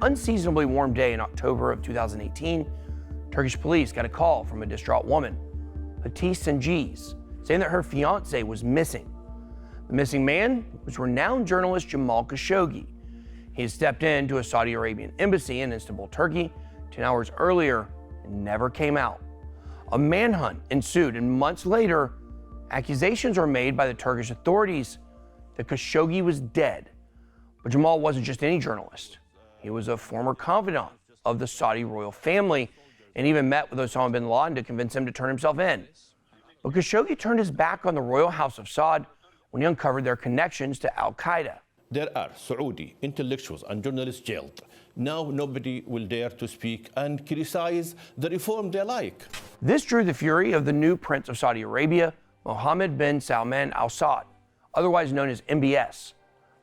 unseasonably warm day in October of 2018, Turkish police got a call from a distraught woman, Hatice Cengiz, saying that her fiancé was missing. The missing man was renowned journalist Jamal Khashoggi. He had stepped into a Saudi Arabian embassy in Istanbul, Turkey, 10 hours earlier and never came out. A manhunt ensued, and months later, accusations were made by the Turkish authorities that Khashoggi was dead. But Jamal wasn't just any journalist. He was a former confidant of the Saudi royal family and even met with Osama bin Laden to convince him to turn himself in. But Khashoggi turned his back on the royal house of Saud when he uncovered their connections to al-Qaeda. There are Saudi intellectuals and journalists jailed. Now nobody will dare to speak and criticize the reform they like. This drew the fury of the new Prince of Saudi Arabia, Mohammed bin Salman Al Saud, otherwise known as MBS.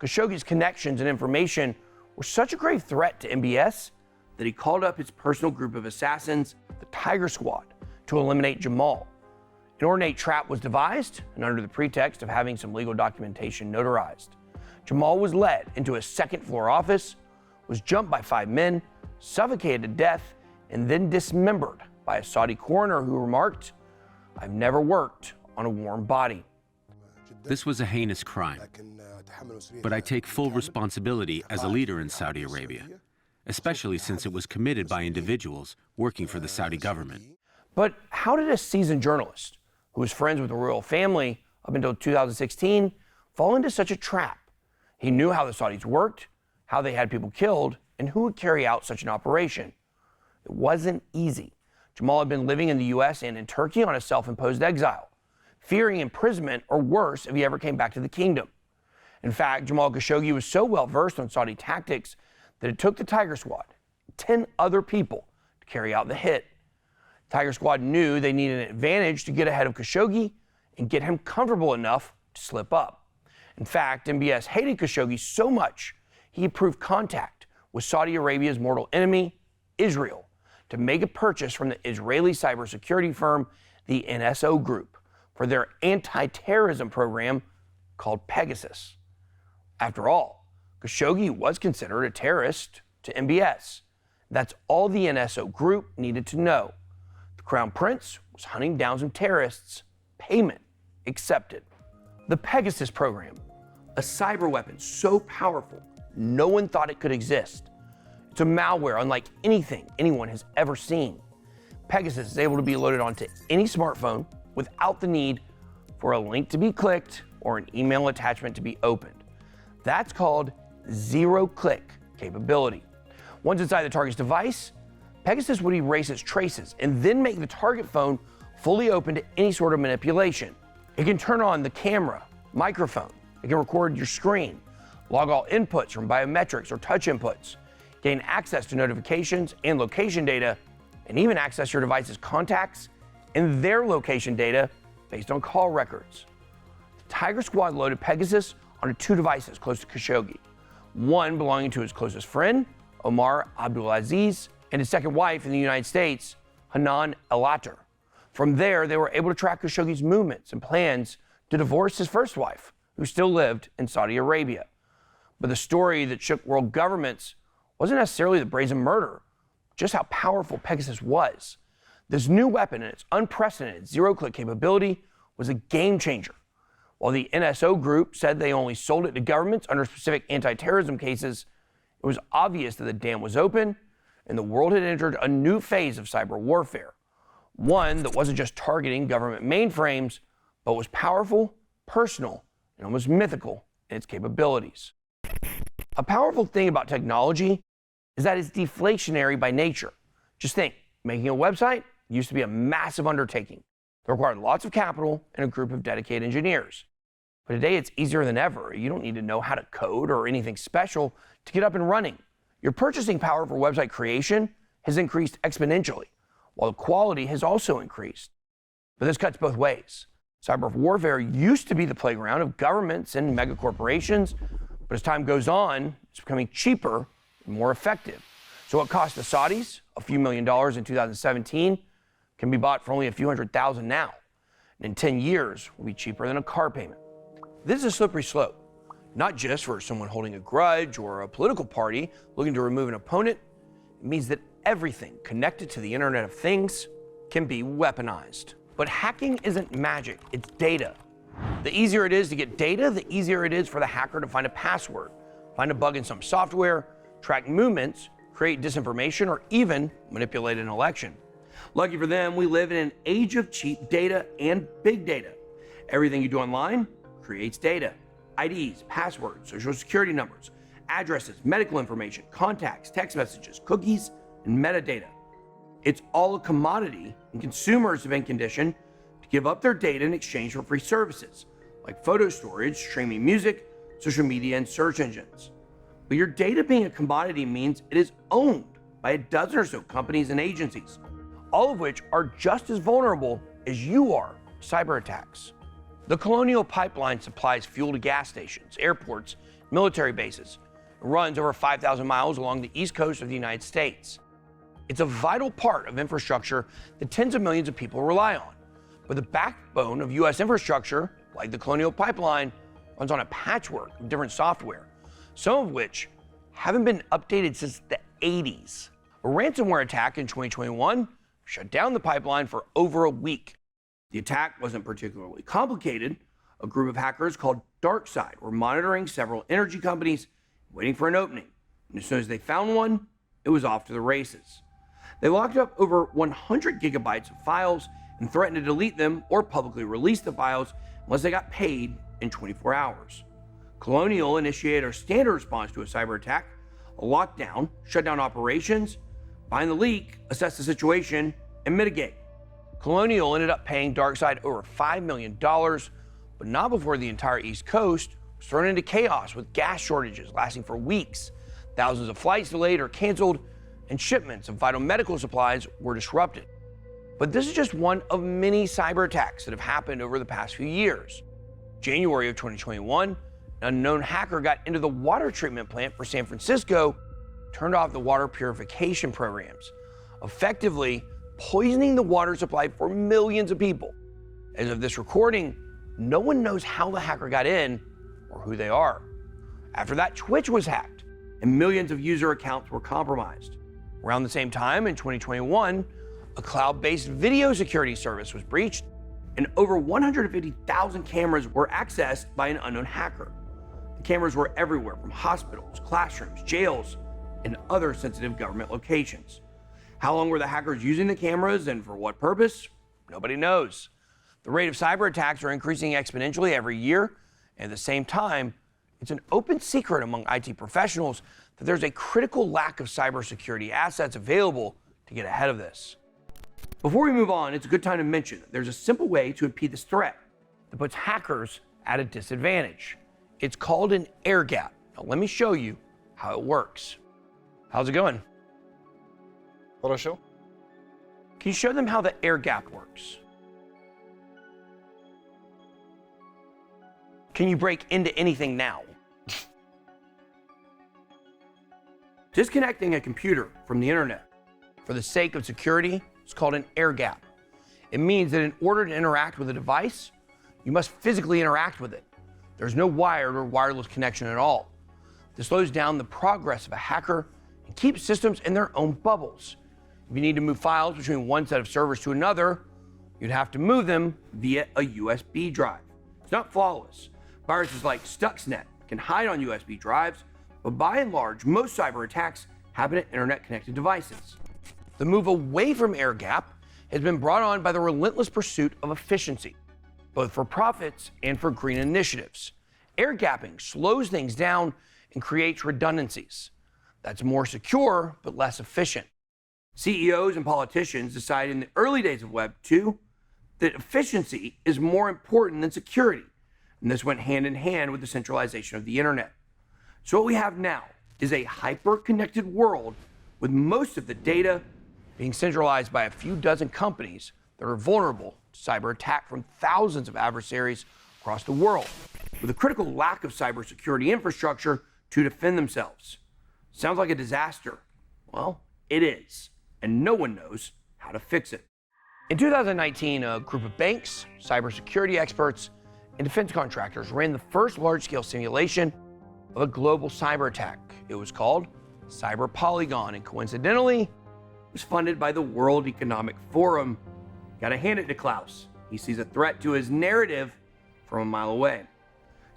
Khashoggi's connections and information were such a grave threat to MBS that he called up his personal group of assassins, the Tiger Squad, to eliminate Jamal. An ornate trap was devised, and under the pretext of having some legal documentation notarized, Jamal was led into a second-floor office, was jumped by 5 men, suffocated to death, and then dismembered by a Saudi coroner who remarked, "I've never worked on a warm body." This was a heinous crime, but I take full responsibility as a leader in Saudi Arabia, especially since it was committed by individuals working for the Saudi government. But how did a seasoned journalist who was friends with the royal family up until 2016 fall into such a trap? He knew how the Saudis worked, how they had people killed, and who would carry out such an operation. It wasn't easy. Jamal had been living in the US and in Turkey on a self-imposed exile, fearing imprisonment or worse if he ever came back to the kingdom. In fact, Jamal Khashoggi was so well versed on Saudi tactics that it took the Tiger Squad, 10 other people, to carry out the hit. Tiger Squad knew they needed an advantage to get ahead of Khashoggi and get him comfortable enough to slip up. In fact, MBS hated Khashoggi so much, he approved contact with Saudi Arabia's mortal enemy, Israel, to make a purchase from the Israeli cybersecurity firm, the NSO Group, for their anti-terrorism program called Pegasus. After all, Khashoggi was considered a terrorist to MBS. That's all the NSO Group needed to know. The Crown Prince was hunting down some terrorists. Payment accepted. The Pegasus program, a cyber weapon so powerful no one thought it could exist. It's a malware unlike anything anyone has ever seen. Pegasus is able to be loaded onto any smartphone without the need for a link to be clicked or an email attachment to be opened. That's called zero-click capability. Once inside the target's device, Pegasus would erase its traces and then make the target phone fully open to any sort of manipulation. It can turn on the camera, microphone, it can record your screen, log all inputs from biometrics or touch inputs, gain access to notifications and location data, and even access your device's contacts and their location data based on call records. The Tiger Squad loaded Pegasus onto 2 devices close to Khashoggi, one belonging to his closest friend, Omar Abdulaziz, and his second wife in the United States, Hanan El-Attar. From there, they were able to track Khashoggi's movements and plans to divorce his first wife, who still lived in Saudi Arabia. But the story that shook world governments wasn't necessarily the brazen murder, just how powerful Pegasus was. This new weapon and its unprecedented zero-click capability was a game changer. While the NSO Group said they only sold it to governments under specific anti-terrorism cases, it was obvious that the dam was open and the world had entered a new phase of cyber warfare. One that wasn't just targeting government mainframes, but was powerful, personal, and almost mythical in its capabilities. A powerful thing about technology is that it's deflationary by nature. Just think, making a website used to be a massive undertaking that required lots of capital and a group of dedicated engineers. But today it's easier than ever. You don't need to know how to code or anything special to get up and running. Your purchasing power for website creation has increased exponentially, while the quality has also increased. But this cuts both ways. Cyber warfare used to be the playground of governments and mega corporations, but as time goes on, it's becoming cheaper and more effective. So what cost the Saudis a few $1 million in 2017 can be bought for only a few $100,000 now. And in 10 years will be cheaper than a car payment. This is a slippery slope. not just for someone holding a grudge or a political party looking to remove an opponent. It means that everything connected to the Internet of Things can be weaponized. But hacking isn't magic, it's data. The easier it is to get data, the easier it is for the hacker to find a password, find a bug in some software, track movements, create disinformation, or even manipulate an election. Lucky for them, we live in an age of cheap data and big data. Everything you do online creates data. IDs, passwords, social security numbers, addresses, medical information, contacts, text messages, cookies, and metadata. It's all a commodity, and consumers have been conditioned to give up their data in exchange for free services, like photo storage, streaming music, social media, and search engines. But your data being a commodity means it is owned by a dozen or so companies and agencies, all of which are just as vulnerable as you are to cyber attacks. The Colonial Pipeline supplies fuel to gas stations, airports, military bases. It runs over 5,000 miles along the east coast of the United States. It's a vital part of infrastructure that tens of millions of people rely on. But the backbone of U.S. infrastructure, like the Colonial Pipeline, runs on a patchwork of different software, some of which haven't been updated since the 80s. A ransomware attack in 2021 shut down the pipeline for over a week. The attack wasn't particularly complicated. A group of hackers called DarkSide were monitoring several energy companies, waiting for an opening. And as soon as they found one, it was off to the races. They locked up over 100 gigabytes of files and threatened to delete them or publicly release the files unless they got paid in 24 hours. Colonial initiated a standard response to a cyber attack, a lockdown, shut down operations, find the leak, assess the situation, and mitigate. Colonial ended up paying DarkSide over $5 million, but not before the entire East Coast was thrown into chaos with gas shortages lasting for weeks, thousands of flights delayed or canceled, and shipments of vital medical supplies were disrupted. But this is just one of many cyber attacks that have happened over the past few years. January of 2021, an unknown hacker got into the water treatment plant for San Francisco, turned off the water purification programs, effectively poisoning the water supply for millions of people. As of this recording, no one knows how the hacker got in or who they are. After that, Twitch was hacked and millions of user accounts were compromised. Around the same time, in 2021, a cloud-based video security service was breached and over 150,000 cameras were accessed by an unknown hacker. The cameras were everywhere from hospitals, classrooms, jails, and other sensitive government locations. How long were the hackers using the cameras and for what purpose? Nobody knows. The rate of cyber attacks are increasing exponentially every year, and at the same time, it's an open secret among IT professionals that there's a critical lack of cybersecurity assets available to get ahead of this. Before we move on, it's a good time to mention that there's a simple way to impede this threat that puts hackers at a disadvantage. It's called an air gap. Now let me show you how it works. How's it going? Хорошо. Can you show them how the air gap works? Can you break into anything now? Disconnecting a computer from the internet for the sake of security is called an air gap. It means that in order to interact with a device, you must physically interact with it. There's no wired or wireless connection at all. This slows down the progress of a hacker and keeps systems in their own bubbles. If you need to move files between one set of servers to another, you'd have to move them via a USB drive. It's not flawless. Viruses like Stuxnet can hide on USB drives, but by and large, most cyber attacks happen at internet-connected devices. The move away from air gap has been brought on by the relentless pursuit of efficiency, both for profits and for green initiatives. Air gapping slows things down and creates redundancies. That's more secure, but less efficient. CEOs and politicians decided in the early days of Web 2 that efficiency is more important than security, and this went hand in hand with the centralization of the internet. So what we have now is a hyper-connected world with most of the data being centralized by a few dozen companies that are vulnerable to cyber attack from thousands of adversaries across the world, with a critical lack of cybersecurity infrastructure to defend themselves. Sounds like a disaster. Well, it is, and no one knows how to fix it. In 2019, a group of banks, cybersecurity experts, and defense contractors ran the first large-scale simulation of a global cyber attack. It was called Cyberpolygon, and coincidentally, it was funded by the World Economic Forum. Gotta hand it to Klaus. He sees a threat to his narrative from a mile away.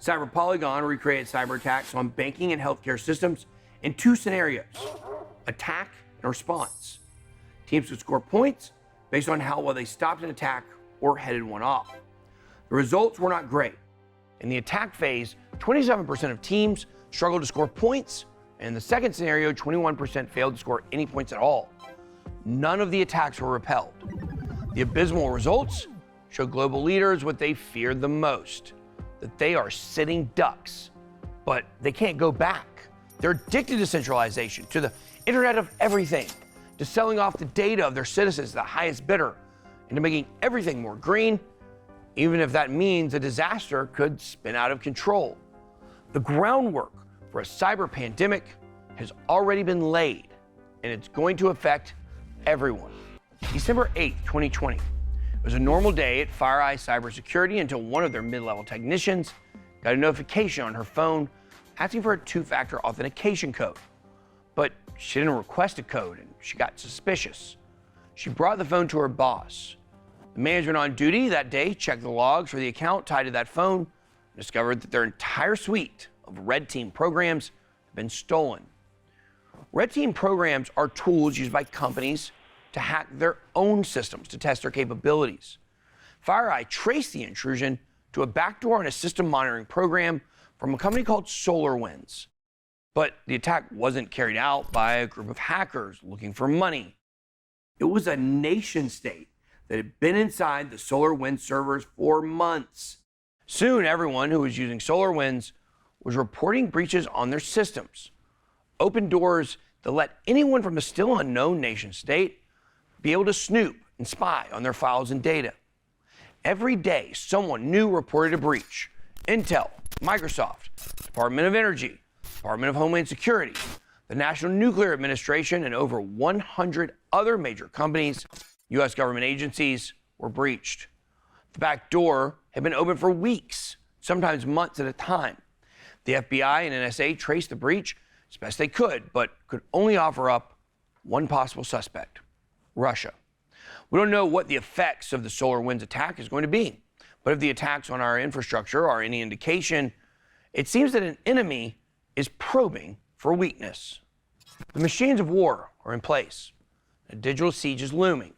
Cyberpolygon recreated cyber attacks on banking and healthcare systems in two scenarios: attack and response. Teams would score points based on how well they stopped an attack or headed one off. The results were not great. In the attack phase, 27% of teams struggled to score points, and in the second scenario, 21% failed to score any points at all. None of the attacks were repelled. The abysmal results showed global leaders what they feared the most: that they are sitting ducks, but they can't go back. They're addicted to centralization, to the Internet of Everything, to selling off the data of their citizens to the highest bidder, and to making everything more green, even if that means a disaster could spin out of control. The groundwork for a cyber pandemic has already been laid, and it's going to affect everyone. December 8th, 2020. It was a normal day at FireEye Cybersecurity until one of their mid-level technicians got a notification on her phone asking for a two-factor authentication code. But she didn't request a code, and she got suspicious. She brought the phone to her boss. The management on duty that day checked the logs for the account tied to that phone and discovered that their entire suite of Red Team programs had been stolen. Red Team programs are tools used by companies to hack their own systems to test their capabilities. FireEye traced the intrusion to a backdoor in a system monitoring program from a company called SolarWinds. But the attack wasn't carried out by a group of hackers looking for money. It was a nation state that had been inside the SolarWinds servers for months. Soon, everyone who was using SolarWinds was reporting breaches on their systems. Open doors that let anyone from a still unknown nation state be able to snoop and spy on their files and data. Every day, someone new reported a breach. Intel, Microsoft, Department of Energy, Department of Homeland Security, the National Nuclear Administration, and over 100 other major companies, U.S. government agencies, were breached. The back door had been open for weeks, sometimes months at a time. The FBI and NSA traced the breach as best they could, but could only offer up one possible suspect: Russia. We don't know what the effects of the SolarWinds attack is going to be, but if the attacks on our infrastructure are any indication, it seems that an enemy is probing for weakness. The machines of war are in place. A digital siege is looming,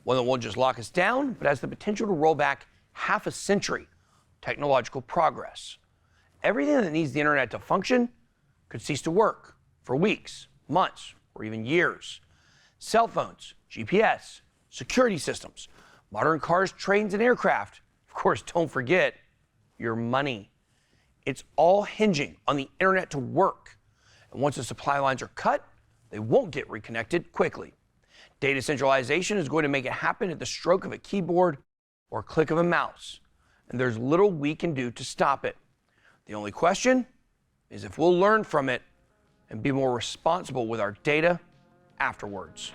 one that won't just lock us down, but has the potential to roll back half a century of technological progress. Everything that needs the internet to function could cease to work for weeks, months, or even years. Cell phones, GPS, security systems, modern cars, trains, and aircraft. Of course, don't forget your money. It's all hinging on the internet to work. And once the supply lines are cut, they won't get reconnected quickly. Data centralization is going to make it happen at the stroke of a keyboard or click of a mouse, and there's little we can do to stop it. The only question is if we'll learn from it and be more responsible with our data afterwards.